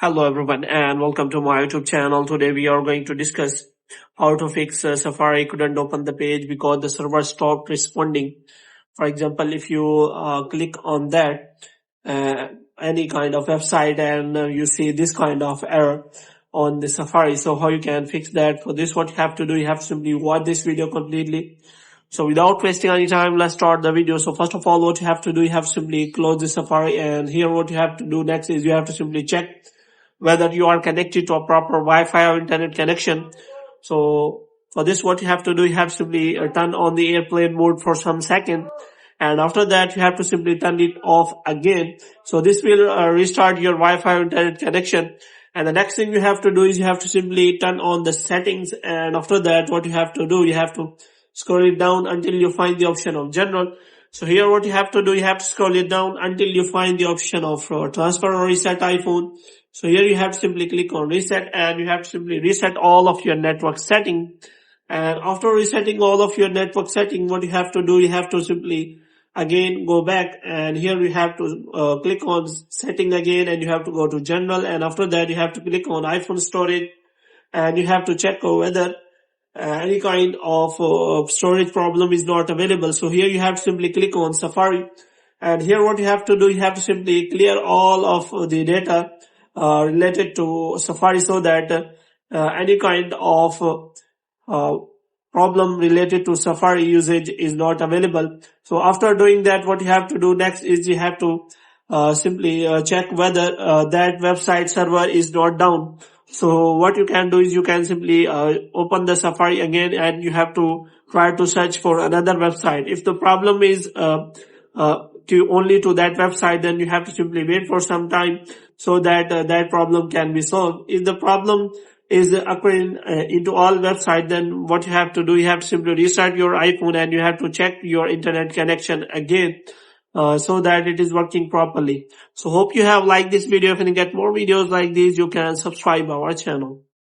Hello everyone and welcome to my YouTube channel. Today we are going to discuss how to fix Safari couldn't open the page because the server stopped responding. For example, if you click on that any kind of website and you see this kind of error on the Safari. So how you can fix that? For this, what you have to do, you have to simply watch this video completely. So without wasting any time, let's start the video. So first of all, what you have to do, you have to simply close the Safari, and here what you have to do next is you have to simply check whether you are connected to a proper Wi-Fi or internet connection. So for this, what you have to do, you have to simply turn on the airplane mode for some seconds. And after that, you have to simply turn it off again. So this will restart your Wi-Fi or internet connection. And the next thing you have to do is you have to simply turn on the settings. And after that, what you have to do, you have to scroll it down until you find the option of general. So here what you have to do, you have to scroll it down until you find the option of transfer or reset iPhone. So here you have to simply click on reset, and you have to simply reset all of your network setting. And after resetting all of your network setting, what you have to do, you have to simply again go back, and here you have to click on setting again, and you have to go to general, and after that you have to click on iPhone storage, and you have to check whether any kind of storage problem is not available. So here you have to simply click on Safari, and here what you have to do, you have to simply clear all of the data related to Safari, so that any kind of problem related to Safari usage is not available. So after doing that, what you have to do next is you have to simply check whether that website server is not down. So what you can do is you can simply open the Safari again, and you have to try to search for another website. If the problem is only to that website, then you have to simply wait for some time so that that problem can be solved. If the problem is occurring into all websites, then what you have to do, you have to simply restart your iPhone, and you have to check your internet connection again so that it is working properly. So hope you have liked this video. If you get more videos like these, you can subscribe our channel.